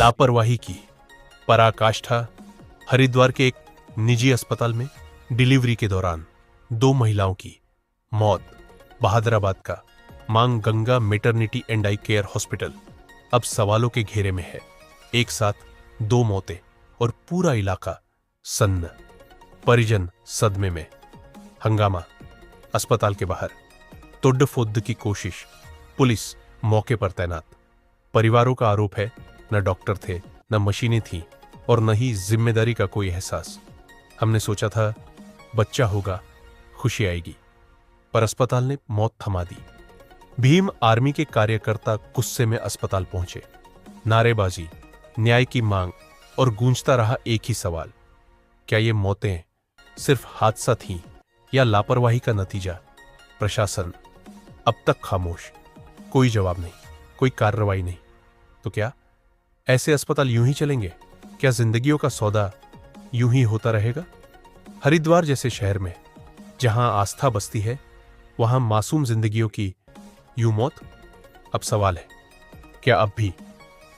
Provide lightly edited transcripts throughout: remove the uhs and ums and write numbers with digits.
लापरवाही की पराकाष्ठा। हरिद्वार के एक निजी अस्पताल में डिलीवरी के दौरान 2 महिलाओं की मौत। बहादुराबाद का मां Ganga maternity and I care hospital अब सवालों के घेरे में है। एक साथ 2 मौतें और पूरा इलाका सन्न। परिजन सदमे में। हंगामा अस्पताल के बाहर। तोड़-फोड़ की कोशिश। पुलिस मौके पर तैनात। परिवारों का आरोप है न डॉक्टर थे, न मशीनें थीं और न ही जिम्मेदारी का कोई एहसास। हमने सोचा था बच्चा होगा, खुशी आएगी, पर अस्पताल ने मौत थमा दी। भीम आर्मी के कार्यकर्ता गुस्से में अस्पताल पहुंचे। नारेबाजी, न्याय की मांग और गूंजता रहा एक ही सवाल, क्या ये मौतें सिर्फ हादसा थीं या लापरवाही का नतीजा? प्रशासन अब तक खामोश। कोई जवाब नहीं, कोई कार्रवाई नहीं। तो क्या ऐसे अस्पताल यूं ही चलेंगे? क्या जिंदगियों का सौदा यूं ही होता रहेगा? हरिद्वार जैसे शहर में जहां आस्था बसती है, वहां मासूम जिंदगियों की यूं मौत। अब सवाल है, क्या अब भी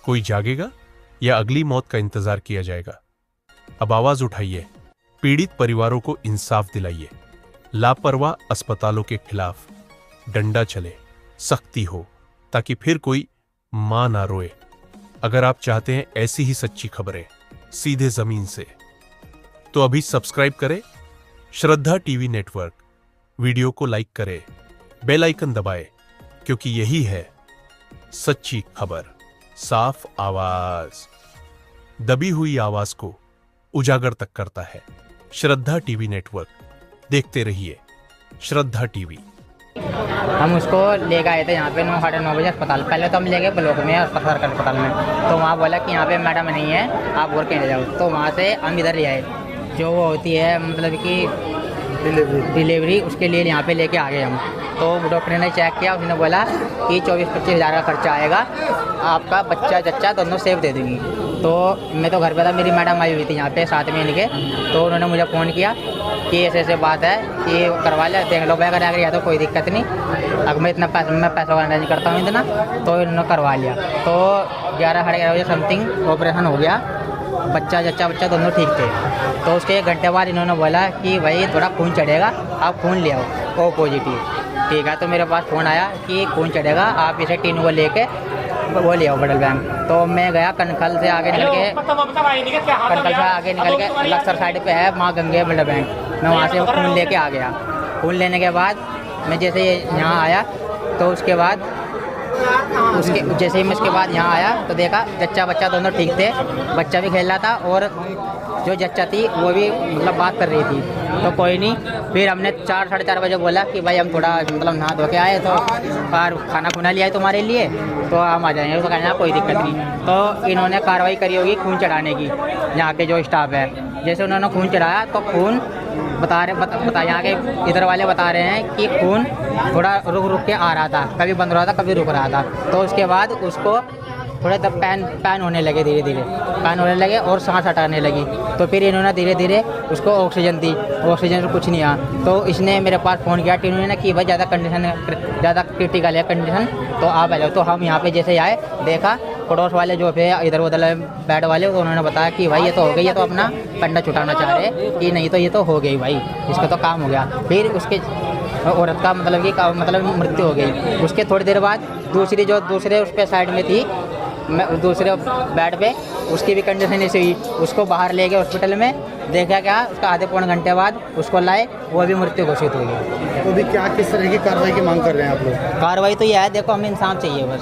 कोई जागेगा या अगली मौत का इंतजार किया जाएगा? अब आवाज उठाइए, पीड़ित परिवारों को इंसाफ दिलाइए। लापरवाह अस्पतालों के खिलाफ डंडा चले, सख्ती हो, ताकि फिर कोई मां ना रोए। अगर आप चाहते हैं ऐसी ही सच्ची खबरें सीधे जमीन से, तो अभी सब्सक्राइब करें श्रद्धा टीवी नेटवर्क। वीडियो को लाइक करें, बेल आइकन दबाएं, क्योंकि यही है सच्ची खबर। साफ आवाज दबी हुई आवाज को उजागर तक करता है श्रद्धा टीवी नेटवर्क। देखते रहिए श्रद्धा टीवी। हम उसको ले गए थे यहाँ पे 9:30 बजे अस्पताल। पहले तो हम ले गए ब्लॉक में सरकारी अस्पताल में, तो वहाँ बोला कि यहाँ पे मैडम नहीं है, आप और कहीं ले जाओ। तो वहाँ से हम इधर ले आए, जो वो होती है मतलब कि डिलीवरी, उसके लिए यहाँ पे लेके आ गए हम। तो डॉक्टर ने चेक किया, उसने बोला कि 24-25 हज़ार का खर्चा आएगा, आपका बच्चा चच्चा दोनों सेव दे दूँगी। तो मैं तो घर पे था, मेरी मैडम आई हुई थी यहाँ पे साथ में इनके। तो उन्होंने मुझे फ़ोन किया कि ऐसे बात है कि करवा ले, देख लो भाई, अगर आगे या तो कोई दिक्कत नहीं, अगर मैं पैसा अरेंज करता हूँ इतना, तो इन्होंने करवा लिया। तो 11-11:30 बजे समथिंग ऑपरेशन हो गया। बच्चा दोनों ठीक थे। तो उसके 1 घंटे बाद इन्होंने बोला कि भाई थोड़ा खून चढ़ेगा, आप खून ले आओ, ओ पॉजिटिव। ठीक है, तो मेरे पास फ़ोन आया कि खून चढ़ेगा, आप इसे टीनू को लेके वो ले आओ ब्लड बैंक। तो मैं गया, कनखल से आगे निकल के लक्सर साइड पे है माँ गंगे ब्लड बैंक। मैं वहाँ से खून लेके आ गया। खून लेने के बाद मैं जैसे यहाँ आया, तो उसके बाद उसके बाद यहाँ आया तो देखा जच्चा बच्चा दोनों ठीक थे। बच्चा भी खेल रहा था और जो जच्चा थी वो भी मतलब बात कर रही थी। तो कोई नहीं, फिर हमने 4-4:30 बजे बोला कि भाई हम थोड़ा मतलब नहा धो के आए, तो बाहर खाना खुना लिया है तुम्हारे लिए, तो हम आ जाएंगे। तो कहना कोई दिक्कत नहीं। तो इन्होंने कार्रवाई करी होगी खून चढ़ाने की, यहाँ के जो स्टाफ है। जैसे उन्होंने खून चढ़ाया तो खून बता यहाँ के इधर वाले बता रहे हैं कि खून थोड़ा रुक के आ रहा था, कभी बंद रहा था, कभी रुक रहा था। तो उसके बाद उसको थोड़े तब पैन होने लगे, धीरे धीरे पैन होने लगे और सांस हटाने लगी। तो फिर इन्होंने धीरे धीरे उसको ऑक्सीजन दी, ऑक्सीजन से कुछ नहीं आया। तो इसने मेरे पास फ़ोन किया टीनू ने कि भाई ज़्यादा क्रिटिकल है कंडीशन, तो आप आ जाओ। तो हम यहाँ पे जैसे आए, देखा पड़ोस वाले जो थे इधर उधर बेड वाले, तो उन्होंने बताया कि भाई ये तो हो गई, ये तो अपना कंडा छुटाना चाह रहे कि नहीं, तो ये तो हो गई भाई, इसका तो काम हो गया। फिर उसके औरत का मतलब मृत्यु हो गई। उसके थोड़ी देर बाद दूसरे उस पर साइड में थी, दूसरे बेड पे, उसकी भी कंडीशन ऐसी हुई। उसको बाहर ले गए हॉस्पिटल में, देखा क्या उसका आधे पौने घंटे बाद उसको लाए, वो भी मृत्यु घोषित हुई है। तो अभी क्या किस तरह की कार्रवाई की मांग कर रहे हैं आप लोग? कार्रवाई तो ये है, देखो हमें इंसान चाहिए बस।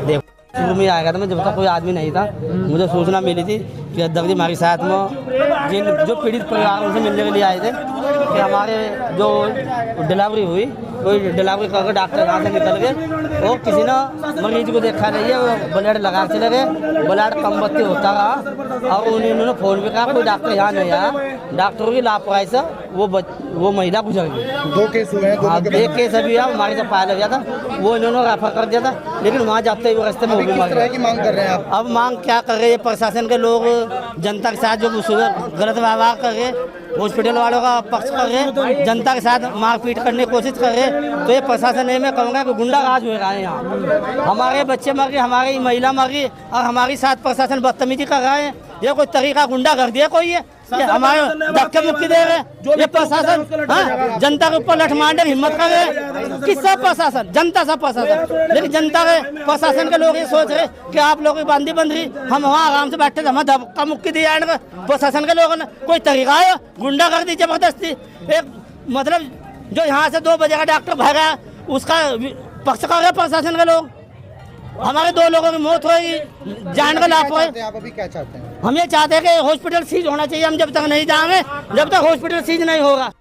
देखो शुरू में आया था मैं, जब तक कोई आदमी नहीं था, मुझे सूचना मिली थी कि अध्यक्ष जी हमारे साथ में जो पीड़ित परिवार उनसे मिलने के लिए आए थे कि हमारे जो डिलीवरी हुई, कोई डिलीवरी करके डॉक्टर यहाँ से निकल गए और किसी ने मरीज को देखा नहीं है, वो ब्लड लगा चले गए, ब्लड कम बत्ती होता रहा। और उन्होंने फ़ोन भी कहा कोई डॉक्टर यहाँ नहीं आया, डॉक्टरों की लापरवाही से वो महिला गुजर गई। 2 केस हुए हैं। हाँ, 1 केस अभी हमारे से फाइल हो गया था, वो इन्होंने रेफर कर दिया था, लेकिन वहाँ जाते ही वो रास्ते में किस तरह की मांग कर रहे हैं आप? अब मांग क्या कर रहे हैं? प्रशासन के लोग जनता के साथ जो गलत व्यवहार कर रहे, हॉस्पिटल वालों का पक्ष कर रहे, जनता के साथ मारपीट करने की कोशिश कर रहे, तो ये प्रशासन है, मैं कहूँगा कि गुंडाराज हो रहा है यहाँ। हमारे बच्चे मर गए, हमारी महिला मर गई और हमारी साथ प्रशासन बदतमीजी कर रहा है। ये कोई तरीका गुंडा कर दिया कोई ये हमारे धक्के मुक्की दे रहे। ये प्रशासन जनता के ऊपर लठ मारने की हिम्मत कर रहे। किसका प्रशासन? जनता सा प्रशासन। लेकिन जनता के प्रशासन के लोग ये सोच रहे कि आप लोगों की बंदी बंद रही, हम वहाँ आराम से बैठे थे, हमें धक्का मुक्की दिया प्रशासन के लोगों ने। कोई तरीका है? गुंडा कर दी जबरदस्ती। एक मतलब जो यहाँ से 2 बजे का डॉक्टर भगा उसका पक्ष कर रहे प्रशासन के लोग। हमारे 2 लोगों की मौत होगी, जान का लाभ हुआ। आप अभी क्या चाहते हैं? हम ये चाहते हैं कि हॉस्पिटल सीज होना चाहिए। हम जब तक नहीं जाएंगे, जब तक हॉस्पिटल सीज नहीं होगा